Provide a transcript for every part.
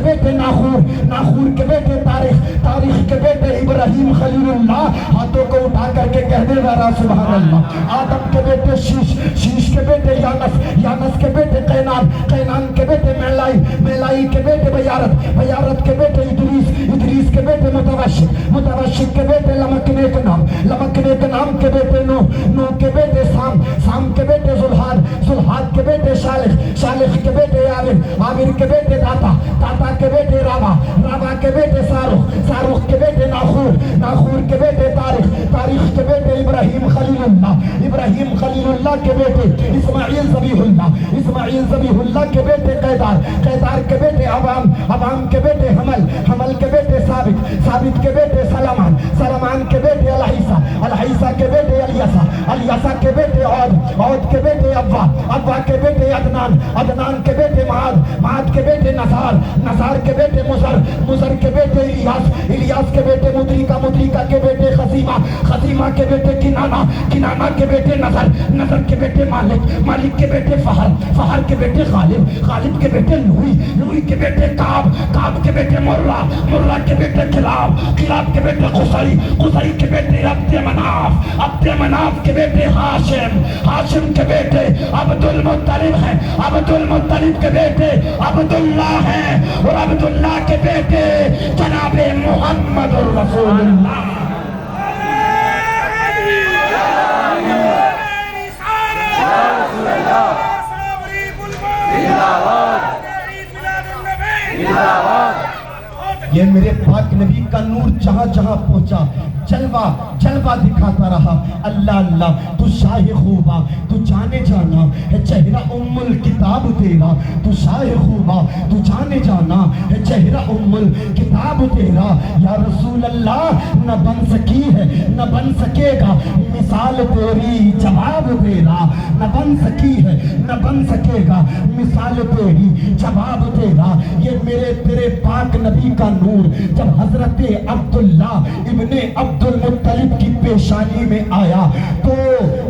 بیٹے ناخور، ناخور کے بیٹے تاریخ، تاریخ کے بیٹے ابراہیم خلیل اللہ، ہاتھوں کو اٹھا کر کے کہہ دے ذرا سبحان اللہ۔ آدم کے بیٹے شیش، شیش کے بیٹے یانس، یانس کے بیٹے قینان، قینان کے بیٹے میلائی، میلائی کے بیٹے بیارت، بیارت کے بیٹے ادریس، ادریس کے بیٹے متوشق، متوشق کے بیٹے لمکنے کے نام، لمکنے کے نام کے بیٹے نوح، نوح کے بیٹے سام، سام کے بیٹے زلحاد، زلحاد کے بیٹے شالخ، شالخ کے بیٹے عامر، عامر کے بیٹے داتا، داتا کے بیٹے رابع، رابع کے بیٹے سارخ، سارخ کے بیٹے ناخور، ناخور کے بیٹے تاریخ، تاریخ کے بیٹے ابراہیم خلیل اللہ، ابراہیم خلیل اللہ کے بیٹے اسماعیل ذبیح اللہ، اسماعیل ذبیح اللہ کے بیٹے قیدار، قیدار کے بیٹے عوام، عوام کے بیٹے حمل، حمل کے بیٹے ثابت، ثابت کے بیٹے سلمان، سلمان کے بیٹے الحیسہ، الحیسہ کے بیٹے الیسا، الیسا کے بیٹے عود، عود کے بیٹے ابوا، ابوا کے بیٹے عدنان، عدنان کے بیٹے معاد، معاد کے بیٹے نزار، نزار کے بیٹے مزر، مزر کے بیٹے الیاس، الیاس کے بیٹے مدرکہ، مدرکہ کے بیٹے خزیمہ، خزیمہ کے بیٹے کنانہ، کنانہ کے بیٹے نظر، نظر کے بیٹے مالک، مالک کے بیٹے فہر، فہر کے بیٹے غالب، غالب کے بیٹے لوئی، لوئی کے بیٹے کعب، کعب کے بیٹے مرہ، مرہ کے بیٹے کلاب، کلاب کے بیٹے قصی، قصی کے بیٹے عبد مناف، عبد مناف کے بیٹے ہاشم، ہاشم کے بیٹے عبد المطلب ہیں، عبد المطلب کے بیٹے عبداللہ ہیں، اور عبداللہ کے بیٹے جناب محمد الرسول اللہ۔ یہ میرے پاک نبی کا نور جہاں جہاں پہنچا جلوہ جلوہ دکھاتا رہا۔ اللہ اللہ تو شاہ خوبا، تو جانے جانا ہے چہرہ ام الکتاب تیرا، تو شاہ خوبا، تو جانے جانا ہے چہرہ ام الکتاب تیرا۔ یا رسول اللہ نہ بن سکی ہے نہ بن سکے گا مثال تیری جواب تیرا، نہ بن سکی ہے نہ بن سکے گا مثال تیری جواب تیرا۔ یہ میرے تیرے پاک نبی کا نور جب حضرت عبداللہ ابن عبد المطلب کی پیشانی میں آیا تو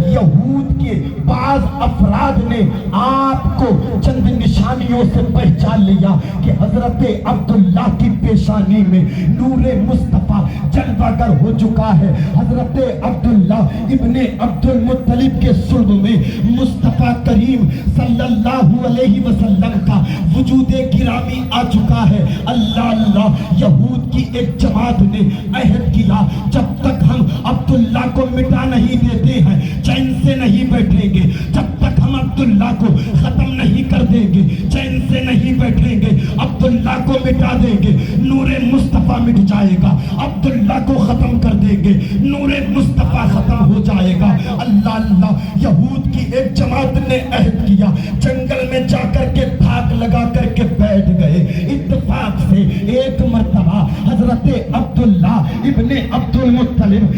یہود کے بعض افراد نے آپ کو چند نشانیوں سے پہچان لیا کہ حضرت عبداللہ کی پیشانی میں نور مصطفیٰ جلوہ گر ہو چکا ہے۔ حضرت عبداللہ ابن عبد المطلب کے صلب میں مصطفیٰ کریم صلی اللہ علیہ وسلم کا وجود گرامی آ چکا ہے۔ اللہ اللہ یہود کی ایک جماعت نے عہد کیا جب تک ہم عبداللہ کو مٹا نہیں دیتے ہیں چین سے نہیں بیٹھیں گے، جب تک ہم عبداللہ کو ختم نہیں کر دیں گے چین سے نہیں بیٹھیں گے، عبداللہ کو مٹا دیں گے نور مصطفیٰ مٹ جائے گا، عبداللہ کو ختم کر دیں گے نور مصطفیٰ ختم ہو جائے گا۔ اللہ اللہ یہود کی ایک جماعت نے عہد کیا، جنگل میں جا کر کے تھاک لگا کر کے بیٹھ گئے۔ اتفاق سے ایک مرتبہ حضرت عبداللہ ابن عبد المطلب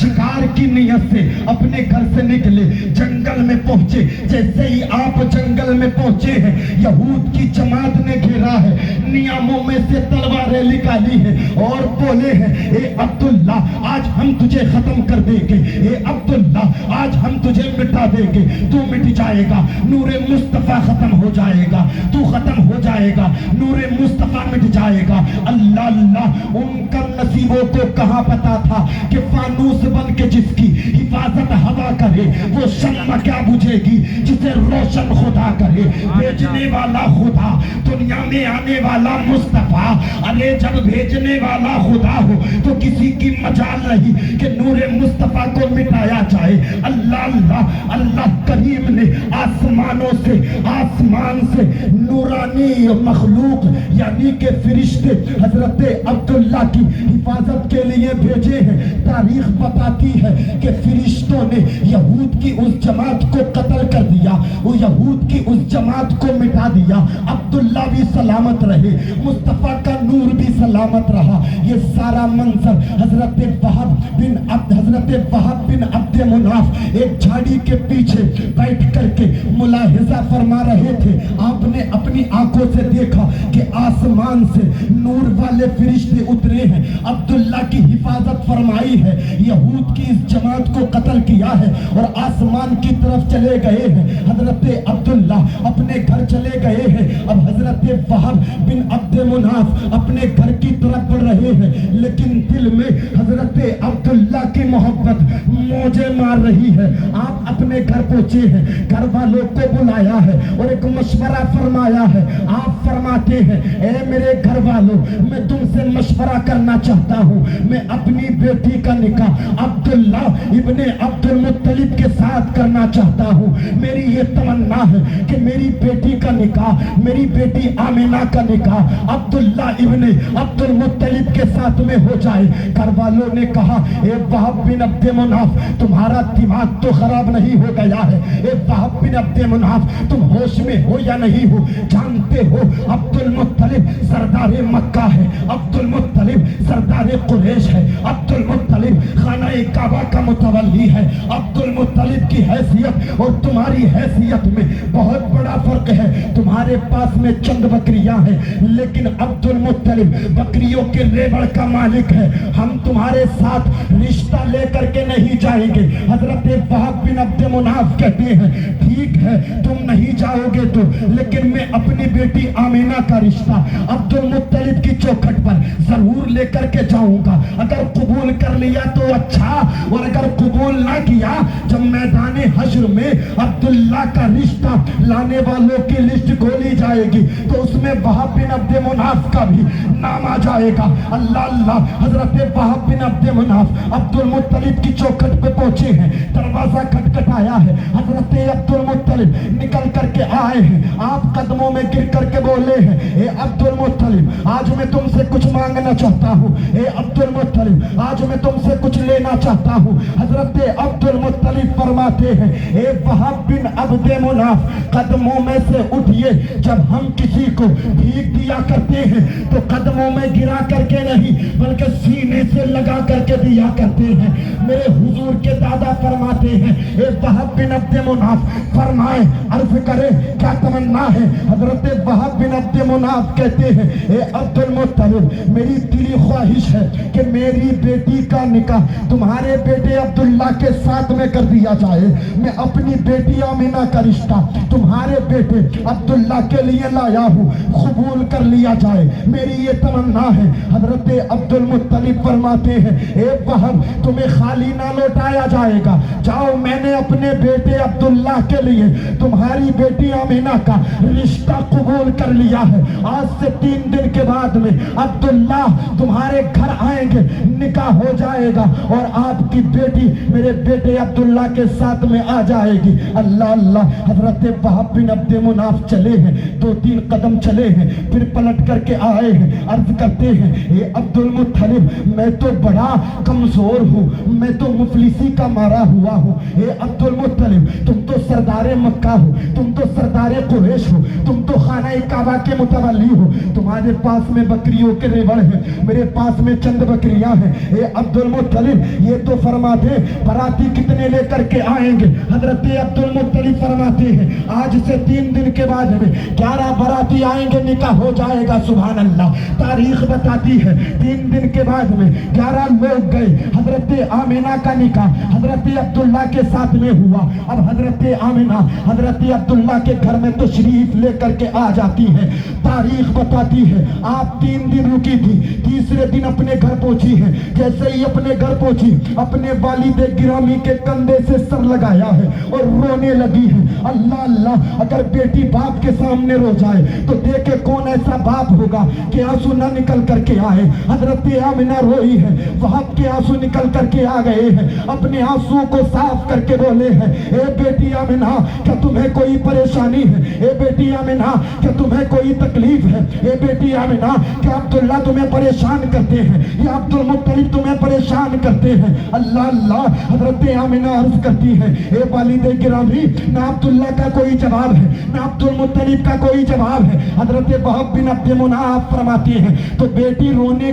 شکار کی نیت سے اپنے گھر سے نکلے، جنگل میں پہنچے۔ جیسے ہی آپ جنگل میں پہنچے ہیں یہود کی جماعت نے گھیرا ہے، نیاموں میں سے تلواریں نکالی ہیں اور بولے ہیں اے عبداللہ آج ہم تجھے ختم کر دیں گے، اے عبداللہ آج ہم تجھے مٹا دیں گے، تو مٹ جائے گا، نور مصطفیٰ ختم ہو جائے گا، تو ختم ہو جائے گا، نور مصطفیٰ مٹ جائے گا۔ اللہ اللہ ان کا نصیبوں کو کہاں پتا تھا کہ فانوس بن کے جس کی حفاظت ہوا کرے وہ شمع کیا بجھے گی جسے روشن خدا کرے۔ بھیجنے والا خدا دنیا میں آنے والا مصطفیٰ، ارے جب بھیجنے والا خدا ہو تو کسی کی مجال نہیں کہ نور مصطفیٰ کو مٹایا جائے۔ اللہ اللہ اللہ کریم نے آسمانوں سے آسمان سے نورانی مخلوق یعنی کہ فرشتے حضرت عبداللہ کی حفاظت کے لیے بھیجے ہیں۔ تاریخ بتاتی ہے کہ فرشتوں نے یہود کی اس جماعت کو قتل کر دیا، وہ یہود کی اس جماعت کو مٹا دیا۔ عبداللہ بھی سلامت رہے، مصطفیٰ کا نور بھی سلامت رہا۔ یہ سارا منظر حضرت وہب بن عبد مناف ایک جھاڑی کے پیچھے بیٹھ کر کے ملاحظہ فرما رہے تھے۔ آپ نے اپنی آنکھوں سے دیکھا کہ آسمان سے نور والے فرشتے اترے ہیں، عبداللہ کی حفاظت فرمائی ہے، یہود کی اس جماعت کو قتل کیا ہے اور آسمان کی طرف چلے گئے ہیں۔ حضرت عبداللہ اپنے گھر چلے گئے ہیں۔ اب حضرت حضرت وہب بن عبد مناف اپنے گھر کی طرف بڑھ رہے ہیں، لیکن دل میں حضرت عبداللہ کی محبت موجیں مار رہی ہے۔ آپ اپنے گھر پہنچے ہیں، گھر والوں کو بلایا ہے اور ایک مشورہ فرمایا ہے۔ آپ فرماتے ہیں اے میرے گھر والوں، میں تم سے مشورہ کرنا چاہتا ہوں، میں اپنی بیٹی کا نکاح عبداللہ ابن عبد المطلب کے ساتھ کرنا چاہتا ہوں۔ میری یہ تمنا ہے کہ میری بیٹی کا نکاح، میری بیٹی آمینہ کا نکاح عبداللہ ابن عبد المطلب کے ساتھ میں ہو جائے۔ گھر والوں نے کہا اے وہب بن عبد مناف، تمہارا دماغ تو خراب نہیں ہو گیا ہے؟ اے وہب بن عبد مناف، تم ہوش میں ہو یا نہیں ہو؟ جانتے ہو عبد المطلب سردار مکہ ہے، عبد المطلب سردار قریش ہے، عبد المطلب خانہ کعبہ کا متولی ہے۔ عبد المطلب کی حیثیت اور تمہاری حیثیت میں بہت بڑا فرق ہے۔ تمہارے پاس میں چند بکریاں ہیں، لیکن عبد المطلب بکریوں کے ریوڑ کا مالک ہے۔ ہم تمہارے ساتھ رشتہ لے کر کے نہیں جائیں گے۔ حضرت وہب بن عبد مناف کہتے ہیں ٹھیک ہے تم نہیں جاؤ گے تو، لیکن میں اپنی بیٹی آمینہ کا رشتہ عبد المطلب کی چوکھٹ پر ضرور لے کر کے جاؤں گا۔ اگر قبول کر لیا تو اچھا، اور اگر قبول نہ کیا، جب میدان حشر میں عبداللہ کا رشتہ لانے والوں کی لسٹ کھولی جائے گی تو اس میں وہب بن عبد مناف کا بھی نام آ جائے گا۔ اللہ اللہ، حضرت وہب بن عبد مناف عبد المطلب کی چوکھٹ پہ پہنچے ہیں، دروازہ کھٹکھٹایا ہے، حضرت عبد المطلب نکل کر کے آئے ہیں۔ آپ قدموں میں گر کر کے بولے ہیں اے عبد المطلب، آج میں تم سے کچھ مانگنا چاہتا ہوں۔ اے عبد المطلب، آج میں تم سے کچھ لینا چاہتا ہوں۔ حضرت عبد المطلب فرماتے ہیں اے وہب بن عبد مناف، قدموں میں سے اٹھیے۔ جب ہم کسی کو بھیک دیا کرتے ہیں تو قدموں میں گرا کر کے نہیں بلکہ سینے سے لگا کر کے دیا کرتے ہیں۔ میرے حضور کے دادا فرماتے ہیں اے وہب بن عبد مناف، فرمائے عرض کرے کیا تمنا ہے؟ حضرت وہب بن عبد مناف کہتے ہیں اے عبد المطلب، میری دلی خواہش ہے کہ میری بیٹی کا نکاح تمہارے بیٹے عبداللہ کے ساتھ میں کر دیا جائے۔ میں اپنی بیٹی آمینہ کا رشتہ تمہارے بیٹے عبداللہ کے لیے لایا ہوں، قبول کر لیا جائے، میری یہ تمنا ہے۔ حضرت عبد المطلب فرماتے ہیں اے وہب، تمہیں خالی نہ لوٹایا جائے گا، جاؤ میں نے اپنے بیٹے عبداللہ کے لیے تمہاری بیٹی آمینہ کا رشتہ قبول کر لیا ہے۔ آج سے 3 دن کے بعد میں عبداللہ تمہارے گھر آئیں گے، نکاح ہو جائے گا اور آپ کی بیٹی میرے بیٹے عبداللہ کے ساتھ میں آ جائے گی۔ اللہ اللہ، حضرت وہب بن عبد مناف چلے ہیں، 2-3 قدم چلے ہیں، پھر پلٹ کر کے آئے ہیں، عرض کرتے ہیں اے عبد المطلب، میں تو بڑا کمزور ہوں، میں تو مفلسی کا مارا ہوا ہوں۔ اے عبد المطلب، تم تو سردار مکہ ہو، تم تو سردار قریش ہو، تم تو خانہ کعبہ کے متولی ہو، تمہارے پاس میں بکریوں کے ریوڑ ہیں، میرے پاس میں چند بکریاں ہیں۔ اے عبد المطلب، یہ تو فرما دے باراتی کتنے لے کر کے آئیں گے؟ حضرت عبد المطلب فرماتے ہیں آج سے 3 دن کے بعد میں 11 باراتی آئیں گے، نکاح ہو جائے گا۔ سبحان اللہ، تاریخ بتاتی ہے 3 دن کے بعد میں 11 لوگ گئے، حضرت آمینہ کا نکاح حضرت عبداللہ کے ساتھ میں ہوا۔ اب حضرت آمینہ حضرت عبداللہ کے گھر میں تشریف لے کر کے آ جاتی ہے۔ تاریخ بتاتی ہے آپ 3 دن رکی تھی، تیسرے دن اپنے گھر پہنچی ہے۔ جیسے ہی اپنے گھر پہنچی، اپنے والد گرامی کے کندھے سے سر لگایا ہے اور رونے لگی ہے۔ اللہ اللہ، اگر بیٹی باپ کے سامنے رو جائے تو دیکھے کون ایسا باپ ہوگا کہ آنسو نہ نکل کر کے آئے۔ حضرت آمینہ روئی ہے، وہب کے آنسو نکل کر کے آ گئے ہیں، اپنے آنسو کو صاف کر کے بولے ہیں اے بیٹی آمینہ، کیا تمہیں کوئی پریشانی ہے؟ اے بیٹی آمینہ، کیا تمہیں کوئی تکلیف ہے؟ اے بیٹی آمینہ، کیا عبداللہ تمہیں پریشان کرتے ہیں یا عبد المطلب تمہیں پریشان کرتے ہیں؟ اللہ اللہ، حضرت آمینہ عرض کرتی ہے اے والد گرامی، نہ عبداللہ کا کوئی جواب ہے نہ عبد المطلب کا کوئی جواب ہے۔ حضرت وہب بن عبد مناف فرماتی ہیں تو بیٹی رونے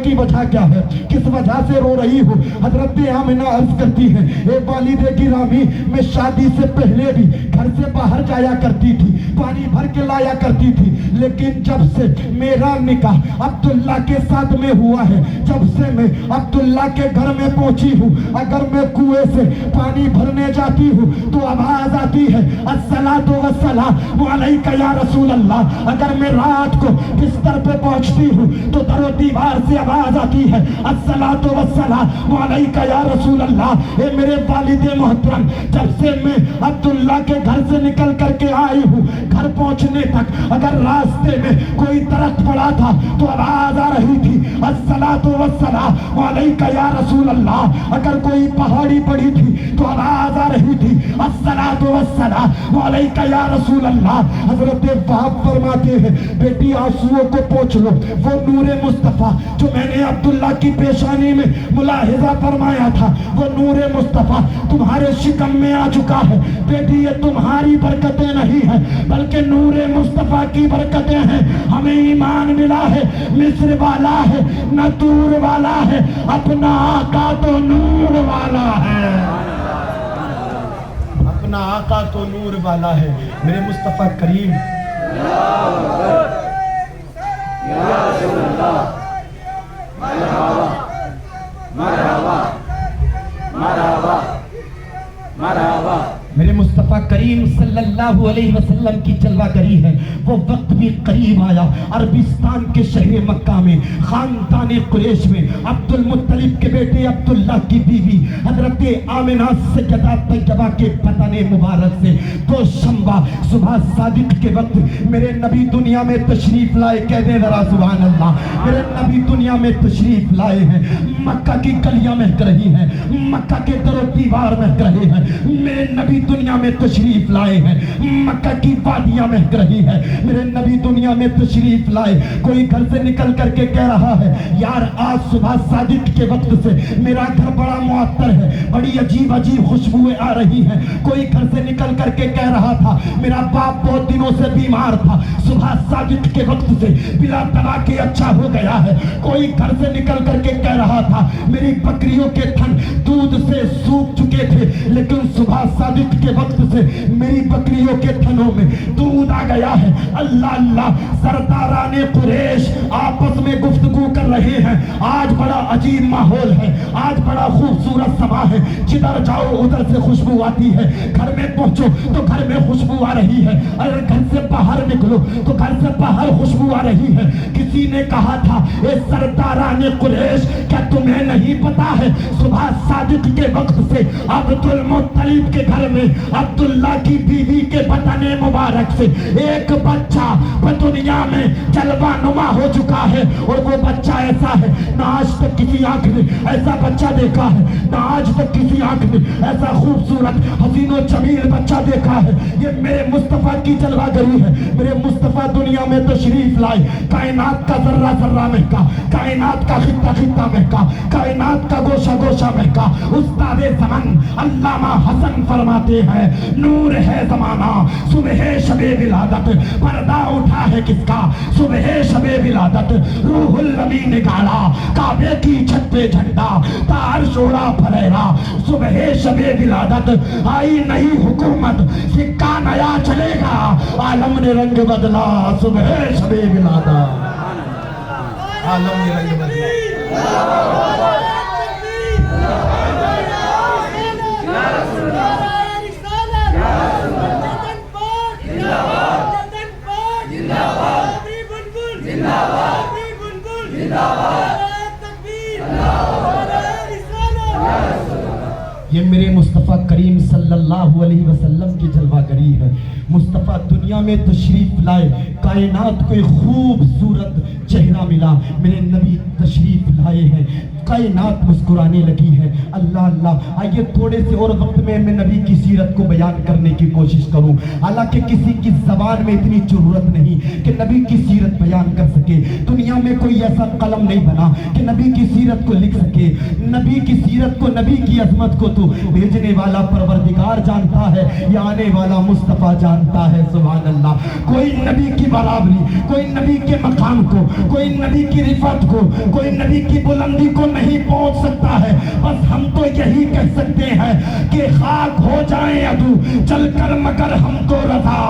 کی وجہ کیا ہے؟ کس وجہ سے رو رہی ہو؟ حضرت آمینہ عرض کرتی ہے اے والد گرامی، میں شادی سے پہلے بھی گھر سے باہر جایا کرتی تھی، پانی بھر کے لایا کرتی تھی، لیکن جب سے میرا نکاح عبداللہ کے ساتھ میں ہوا ہے، جب سے میں عبداللہ کے گھر میں پہنچی ہوں، اگر میں کنویں سے پانی بھرنے جاتی ہوں تو آواز آتی ہے الصلاۃ والسلام علیک یا رسول اللہ، اگر میں رات کو بستر پہ پہنچتی ہوں تو در و دیوار سے آواز آتی ہے الصلاۃ والسلام علیک یا رسول اللہ۔ اے میرے والد محترم، جب سے میں عبداللہ کے گھر سے نکل کر کے آئی ہوں، گھر پہنچنے تک اگر راستے میں کوئی درخت پڑا تھا تو آواز آ رہی تھی الصلاۃ والسلام علیک یا رسول اللہ، اگر کوئی پہاڑی پڑی تھی تو آواز آ رہی تھی الصلاۃ والسلام علیک یا رسول اللہ۔ حضرت وہاب فرماتے ہیں بیٹی آنسوؤں کو پوچھ لو، وہ نور مصطفیٰ جو میں نے عبداللہ کی پیشانی میں ملاحظہ فرمایا تھا، وہ نور مصطفیٰ تمہارے شکم میں آ چکا ہے بیٹی، یہ تمہاری برکتیں نہیں ہیں بلکہ نور مصطفیٰ کی برکتیں ہیں۔ ہمیں ایمان ملا ہے، مصر والا ہے نہ دور والا ہے، اپنا آقا تو نور والا ہے، اپنا آقا تو نور والا ہے۔ میرے مصطفیٰ کریم یا رسول اللہ، مرحبا مرحبا مرحبا مرحبا۔ میرے مصطفیٰ کریم صلی اللہ علیہ وسلم کی جلوہ گری ہے، وہ وقت بھی قریب آیا عربستان کے شہر مکہ میں، خاندان قریش میں، عبد المطلب کے بیٹے عبداللہ کی بیوی حضرت آمنہ سیدہ طیبہ کے بدن مبارک سے دوشنبہ صبح صادق کے وقت میرے نبی دنیا میں تشریف لائے۔ کہہ دیں ذرا سبحان اللہ، میرے نبی دنیا میں تشریف لائے ہیں۔ مکہ کی گلیاں مہک رہی ہیں، مکہ کے در و دیوار مہک رہے ہیں، میرے نبی دنیا میں تشریف لائے ہیں، مکہ کی وادیاں مہک رہی ہے، میرے نبی دنیا میں تشریف لائے۔ کوئی گھر سے نکل کر کے کہہ رہا ہے یار آج صبح صادق کے وقت سے میرا گھر بڑا معطر ہے، بڑی عجیب عجیب خوشبوئیں آ رہی ہیں۔ کوئی گھر سے نکل کر کے کہہ رہا تھا میرا باپ بہت دنوں سے بیمار تھا، صبح صادق کے وقت سے بلا دوا کے اچھا ہو گیا ہے۔ کوئی گھر سے نکل کر کے کہہ رہا تھا میری بکریوں کے تھن دودھ سے سوکھ چکے تھے، لیکن صبح صادق کے وقت سے میری بکریوں کے تھنوں میں دودھ آ گیا ہے۔ اللہ اللہ، سرداران قریش آپس میں گفتگو کر رہے ہیں، آج بڑا عجیب ماحول ہے، آج بڑا خوبصورت سما ہے، جدھر جاؤ ادھر سے خوشبو آتی ہے، گھر میں پہنچو تو گھر میں خوشبو آ رہی ہے، اگر گھر سے باہر نکلو تو گھر سے باہر خوشبو آ رہی ہے۔ کسی نے کہا تھا اے سرداران قریش، کیا تمہیں نہیں پتا ہے صبح صادق کے وقت سے عبد المطلب کے گھر میں عبداللہ کی بیوی کے بدن مبارک سے ایک بچہ دنیا میں جلوہ نما ہو چکا ہے، اور وہ بچہ ایسا ہے نہ آج تک کسی آنکھ نے ایسا بچہ دیکھا ہے، نہ آج تک کسی آنکھ نے ایسا خوبصورت حسین و جمیل بچہ دیکھا ہے۔ یہ میرے مصطفیٰ کی جلوہ گری ہے۔ میرے مصطفیٰ دنیا میں تشریف لائے، کائنات کا ذرہ ذرہ مہکا، کائنات کا خطہ خطہ مہکا، کائنات کا گوشہ گوشہ مہکا۔ استاد زمن علامہ حسن فرماتے ہیں نور ہے زمانہ صبح شب ولادت، پردہ اٹھا ہے کس کا صبح شب ولادت، روح النبی نکالا کعبے کی چھت پہ جھنڈا، تار شوڑا پھریرا صبح شب ولادت، آئی نئی حکومت سکہ نیا چلے گا، عالم نے رنگ بدلا صبح شب ولادت، عالم نے رنگ بدلا۔ یہ میرے مصطفیٰ کریم صلی اللہ علیہ وسلم کی جلوہ گری ہے۔ مصطفیٰ دنیا میں تشریف لائے، کائنات کو ایک خوبصورت چہرہ ملا، میرے نبی تشریف لائے ہیں، کائنات مسکرانے لگی ہے۔ اللہ اللہ، آئیے تھوڑے سے اور وقت میں نبی کی سیرت کو بیان کرنے کی کوشش کروں، حالانکہ کسی کی زبان میں اتنی ضرورت نہیں کہ نبی کی سیرت بیان کر سکے۔ دنیا میں کوئی ایسا قلم نہیں بنا کہ نبی کی سیرت کو لکھ سکے۔ نبی کی سیرت کو، نبی کی عظمت کو تو بھیجنے والا پروردگار جانتا ہے یا آنے والا مصطفیٰ جانتا ہے۔ سبحان اللہ، کوئی نبی کی برابری، کوئی نبی کے مقام کو، کوئی نبی کی رفعت کو، کوئی نبی کی بلندی کو نہیں پہنچ سکتا ہے، بس ہم تو یہی کہہ سکتے ہیں کہ خاک ہو جائیں عدو چل کر مگر ہم کو رضا،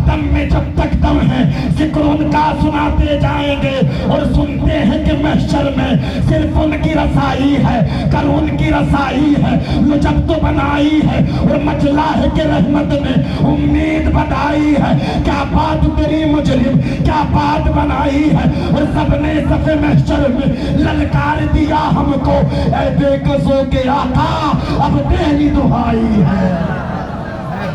دم میں جب تک دم ہے ذکر ان کا سناتے جائیں گے، اور سنتے ہیں کہ محشر میں صرف ان کی رسائی ہے، کر ان کی رسائی ہے، لجب تو بنائی ہے اور مجلا ہے کہ رحمت نے امید بتائی ہے، کیا بات تیری مجرم کیا بات بنائی ہے، اور سب نے صف محشر میں للکار دیا ہم کو، اے بے قصوں کے آقا اب تیری دہائی ہے،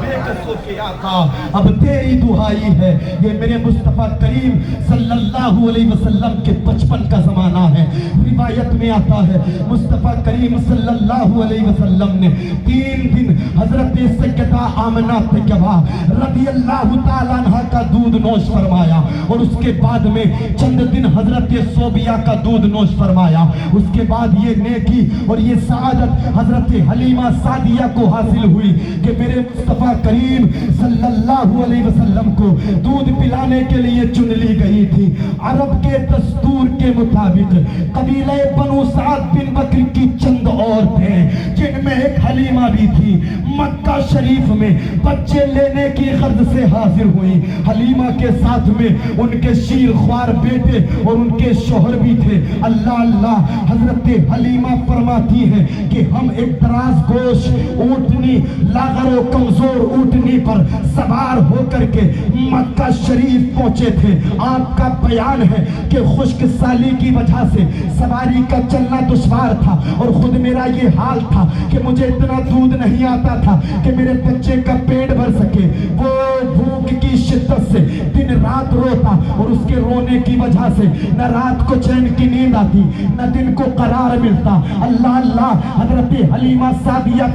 بے قصوں کے آقا اب تیری دہائی ہے۔ یہ میرے مصطفیٰ کریم صلی اللہ علیہ وسلم کے بچپن کا زمانہ ہے۔ روایت میں آتا ہے مصطفیٰ کریم صلی اللہ علیہ وسلم نے 3 دن حضرت سیدہ آمنہ طیبہ رضی اللہ تعالیٰ عنہ کا دودھ نوش فرمایا، اور اس کے بعد میں چند دن حضرت صوبیہ کا دودھ نوش فرمایا، اس کے بعد یہ نیکی اور یہ سعادت حضرت حلیمہ سعدیہ کو حاصل ہوئی کہ میرے مصطفیٰ کریم صلی اللہ علیہ وسلم کو دودھ پلانے کے لیے چن لی گئی تھی۔ عرب کے دستور کے مطابق قبیلہ بنو سعد بن بکر کی چند عورتیں جن میں ایک حلیمہ بھی تھی، مکہ شریف میں بچے لینے کی غرض سے حاضر ہوئی۔ حلیمہ کے ساتھ میں ان کے شیر خوار بیٹے اور ان کے شوہر بھی تھے۔ اللہ اللہ، حضرت حلیمہ فرماتی ہے کہ ہم ایک دراز گوش اونٹنی، لاغر و کمزور اونٹنی پر سوار ہو کر کے مکہ شریف پہنچے تھے۔ آپ کا بیان ہے کہ خشک سالی کی وجہ سے سواری کا چلنا دشوار تھا، اور خود میرا یہ حال تھا کہ مجھے اتنا دودھ نہیں آتا تھا کہ میرے بچے کا پیٹ بھر سکے۔ وہ بھوک کی شدت سے دن رات روتا، اور اس کے رونے کی وجہ سے نہ رات کو چین کی نیند آتی نہ دن کو قرار ملتا۔ اللہ اللہ، حضرت حلیمہ سعدیہ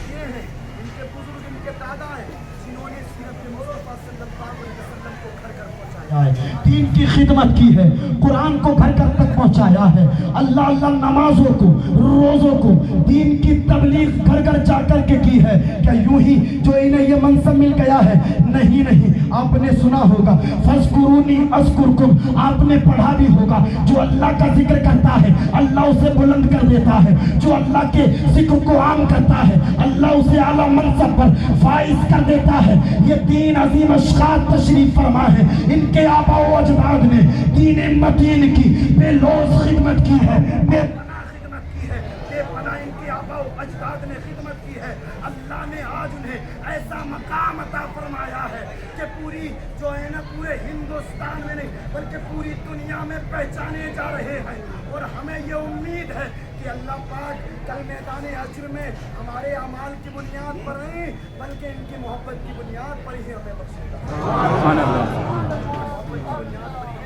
یہ ہیں ان کے بزرگ، ان کے دادا ہیں جنہوں نے سیرت مصطفیٰ صلی اللہ علیہ وسلم کو گھر گھر پہنچایا ہے، دین کی خدمت کی ہے، قرآن کو گھر گھر تک پہنچایا ہے۔ اللہ اللہ، نمازوں کو، روزوں کو، دین کی تبلیغ گھر گھر جا کر کے کی ہے۔ کیا یوں ہی جو انہیں یہ منصب مل گیا ہے؟ نہیں نہیں، آپ نے سنا ہوگا فَاذْكُرُونِي أَذْكُرْكُمْ، آپ نے پڑھا بھی ہوگا جو اللہ کا ذکر کرتا ہے اللہ اسے بلند کر دیتا ہے، جو اللہ کے ذکر کو عام کرتا ہے اللہ اسے اعلیٰ منصب پر فائز کر دیتا ہے۔ یہ دین عظیم اشخاص تشریف فرما ہے، ان کے آبا و اجداد نے دین متین کی بے لوز خدمت کی ہے، بے پناہ خدمت کی ہے، بے پناہ ان کے آبا و اجداد نے خدمت کی ہے۔ اللہ نے آج انہیں ایسا مقام عطا فرمایا ہے کہ پوری جو ہے نا پورے ہندوستان میں نہیں بلکہ پوری دنیا میں پہچانے جا رہے ہیں، اور ہمیں یہ امید ہے کہ اللہ پاک کل میدان حشر میں ہمارے اعمال کی بنیاد پر نہیں بلکہ ان کی محبت کی بنیاد پر ہی ہمیں بخشے گا۔ سبحان اللہ، محبت کی بنیاد پر ہی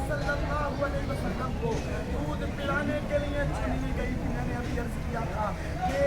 صلی اللہ علیہ وسلم کو دودھ پلانے کے لیے چن لی گئی تھی۔ میں نے ابھی عرض کیا تھا کہ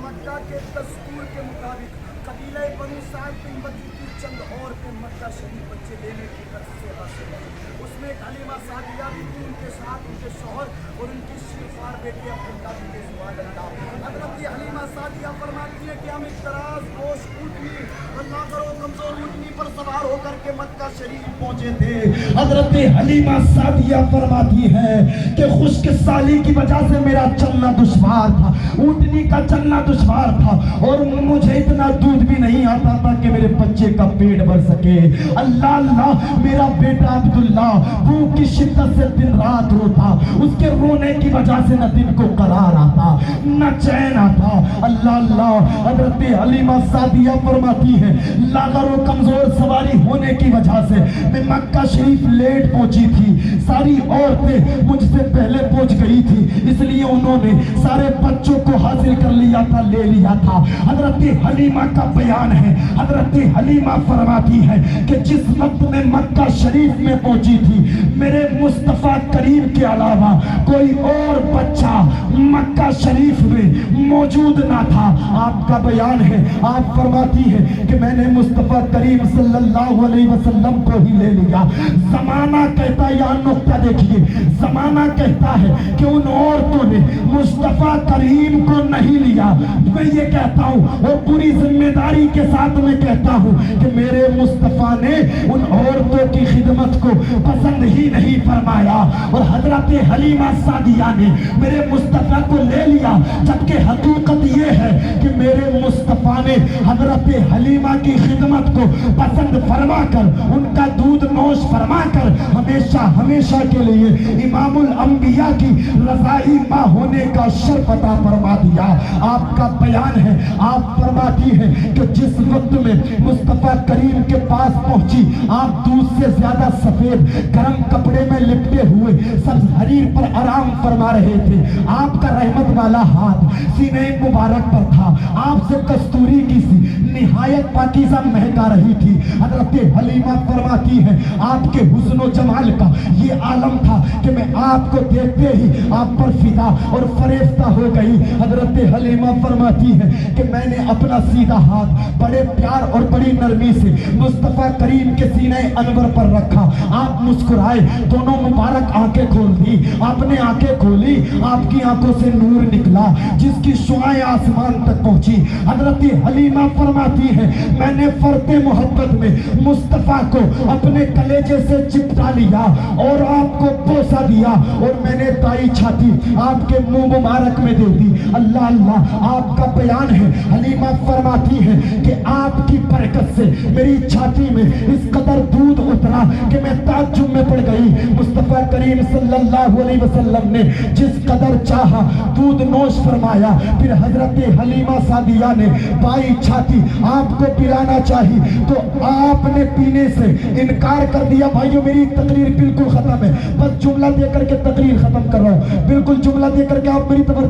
مکہ کے دستور کے مطابق قبیلہ بنو سعد بن بکر کی چند عورتیں مکہ شریف بچے لینے کی غرض سے حاصل ہوئی، اس میں ایک حلیمہ سعدیہ بھی تھی، ان کے ساتھ ان کے شوہر اور ان کی شیرخوار بیٹی عبداللہ بن سبحان اللہ۔ حضرت حلیمہ سعدیہ فرماتی ہے کہ ہم ایک دراز گوش اونٹنی، اللہ کرو کمزور اونٹنی پر سوار ہو کر کے مکہ شریف پہنچے تھے۔ حضرت حلیمہ سعدیہ فرماتی ہے کہ خشک سالی کی وجہ سے میرا چلنا دشوار تھا، اونٹنی کا چلنا دشوار تھا، اور مجھے اتنا دودھ بھی نہیں آتا تھا کہ میرے بچے کا پیٹ بھر سکے۔ اللہ اللہ، میرا بیٹا عبداللہ بھوک کی شدت سے دن رات روتا، اس کے رونے کی وجہ سے نہ دن کو قرار آتا نہ چین آتا۔ اللہ اللہ، حضرت حلیمہ سعدیہ فرماتی ہے لاغر و کمزور سواری ہونے کی وجہ سے میں مکہ شریف لیٹ پہنچی تھی، ساری عورتیں مجھ سے پہلے پہنچ گئی تھی، اس لیے انہوں نے سارے بچوں کو حاصل کر لیا تھا، لے لیا تھا۔ حضرت حلیمہ کا بیان ہے، حضرت حلیمہ فرماتی ہے کہ جس وقت میں مکہ مکہ شریف میں پہنچی تھی، میرے مصطفیٰ کریم کے علاوہ کوئی اور بچہ مکہ شریف میں موجود نہ تھا۔ آپ کا بیان ہے، آپ فرماتی ہے کہ میں نے مصطفیٰ کریم صلی اللہ علیہ وسلم کو ہی لے لیا۔ زمانہ کہتا ہے، یہاں نقطہ دیکھیے، زمانہ کہتا ہے کہ ان عورتوں نے مصطفیٰ کریم کو نہیں لیا۔ میں یہ کہتا ہوں اور پوری ذمہ داری کے ساتھ میں کہتا ہوں کہ میرے مصطفیٰ نے ان عورتوں کی خدمت کو پسند ہی نہیں فرمایا، اور حضرت حلیمہ سعدیہ نے میرے مصطفیٰ کو لے لیا، جبکہ حقیقت یہ ہے کہ میرے مصطفیٰ نے حضرت حلیمہ کی خدمت کو پسند فرما کر، ان کا دودھ نوش فرما کر ہمیشہ ہمیشہ کے لیے امام الانبیاء کی رضائی ماں ہونے کا شرف عطا فرما دیا۔ آپ کا بیان ہے، آپ فرماتی ہے کہ جس وقت میں مصطفیٰ کریم کے پاس پہنچی، آپ دودھ سے زیادہ سفید گرم کپڑے میں لپٹے ہوئے سبز حریر پر آرام فرما رہے تھے۔ آپ کا رحمت والا ہاتھ سینے مبارک پر تھا، آپ سے کستوری کی سی نہایت پاکیزہ مہک آ رہی تھی۔ حضرت حلیمہ فرماتی ہے آپ کے حسن و جمال کا یہ عالم تھا کہ میں آپ کو دیکھتے ہی آپ پر فدا اور فریفتہ ہو گئی۔ حضرت حلیمہ فرماتی ہے کہ میں نے اپنا سیدھا ہاتھ بڑے پیار اور بڑی نرمی سے مصطفیٰ کریم کے سینہ انور پر رکھا۔ آپ مسکرائے، دونوں مبارک آنکھیں کھول دی۔ آپ نے آنکھیں کھولی، آپ کی آنکھوں سے نور نکلا جس کی شعاعیں آسمان تک پہنچی۔ حضرت حلیمہ فرماتی ہے میں نے فرط محبت میں مصطفیٰ کو اپنے کلیجے سے چپٹا لیا اور آپ کو بوسہ دیا، اور میں نے دائی چھاتی آپ کے منہ مبارک میں دے دی۔ اللہ اللہ، آپ کا بیان ہے، حلیمہ فرماتی ہے کہ آپ کی برکت سے میری چھاتی میں اس قدر دودھ اترا کہ میں تعجب میں پڑ گئی۔ مصطفیٰ کریم صلی اللہ علیہ وسلم نے جس قدر چاہا دودھ نوش فرمایا، پھر حضرت حلیمہ سعدیہ نے بائی چھاتی آپ کو پلانا چاہی تو آپ نے پینے سے انکار کر دیا۔ بھائیو میری تقریر بالکل ختم ہے، بس جملہ دے کر کے تقریر ختم کر رہا ہوں، بالکل جملہ دے کر کے آپ میری طرف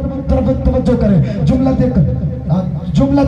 توجہ کریں، جملہ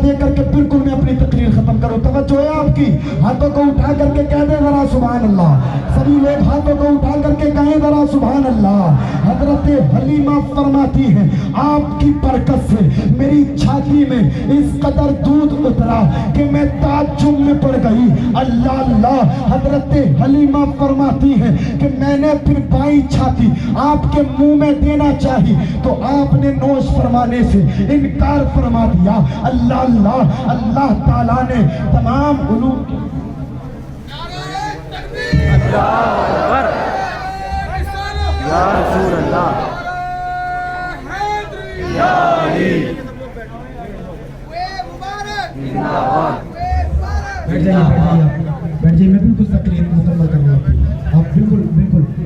دے کر کے بالکل میں اپنی تقریر ختم کروں۔ توجہ ہے آپ کی، ہاتھوں کو اٹھا کر کے کہہ دیں ذرا سبحان اللہ، سبھی لوگ ہاتھوں کو اٹھا کر کے کہیں ذرا سبحان اللہ۔ حضرت حلیمہ فرماتی ہے آپ کی برکت سے میری چھاتی میں اس قدر دودھ اترا کہ میں تعجب میں پڑ گئی۔ اللہ اللہ، حضرت حلیمہ فرماتی ہے کہ میں نے پھر بائی چھاتی آپ کے منہ میں دینا چاہی تو آپ نے نوش فرمانے سے انکار فرما دیا۔ اللہ اللہ، اللہ تعالیٰ نے تمام علوم کی یا رسول اللہ، یا علی، بیٹھ جائیے، میں بالکل تقریر مکمل کر رہا ہوں۔ آپ بالکل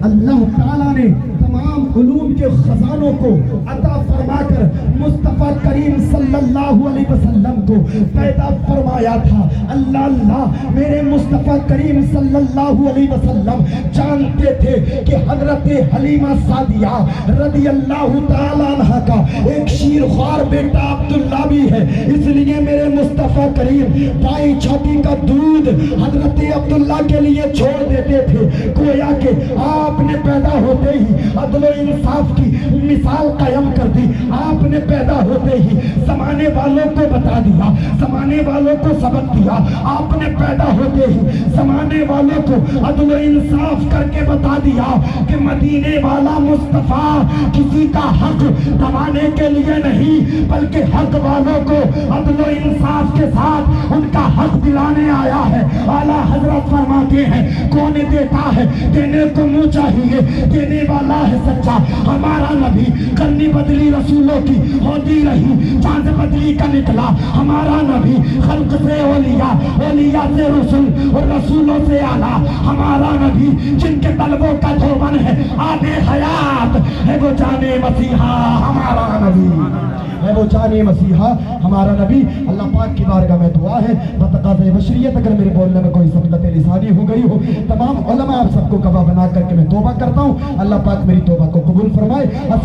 اللہ تعالیٰ نے تمام علوم کے خزانوں کو عطا فرما کر مصطفیٰ کریم صلی اللہ علیہ وسلم کو پیدا فرمایا تھا۔ اللہ اللہ، میرے مصطفیٰ کریم صلی اللہ علیہ وسلم جانتے تھے کہ حضرت حلیمہ سعدیہ رضی اللہ تعالیٰ عنہ کا ایک شیرخوار بیٹا عبداللہ بھی ہے، اس لیے میرے مصطفیٰ کریم بائی چھاتی کا دودھ حضرت عبداللہ کے لیے چھوڑ دیتے تھے، گویا کہ آپ نے پیدا ہوتے ہی عدل و انصاف کی مثال قائم کر دی۔ آپ نے پیدا ہوتے ہی زمانے والوں کو بتا دیا، زمانے والوں کو سبق دیا۔ آپ نے پیدا ہوتے ہی زمانے والوں کو عدل و انصاف کر کے بتا دیا کہ مدینے والا مصطفیٰ کسی کا حق دبانے کے لیے نہیں بلکہ حق والوں کو عدل و انصاف کے ساتھ ان کا حق دلانے آیا ہے۔ اعلیٰ حضرت فرماتے ہیں کون دیتا ہے، دینے کو منہ چاہیے، دینے والا ہے سچا ہمارا نبی۔ کرنی بدلی رسولوں کی ہوتی رہی، چاند بدلی کا نکلا ہمارا نبی۔ خلق سے اولیاء، اولیاء سے رسول اور رسولوں سے اعلیٰ ہمارا نبی، جن کے طلبوں کا دھوبن ہے آب حیات ہے وہ جانے مسیحا ہمارا نبی، ہے وہ جانے مسیحا ہمارا نبی۔ اللہ پاک کی بارگاہ میں دعا ہے بتقاضۂ بشریت اگر میرے بولنے میں کوئی سبقت لسانی ہو گئی ہو، تمام علماء آپ سب کو گواہ بنا کر کے میں توبہ کرتا ہوں، اللہ پاک میری توبہ کو قبول فرمائے۔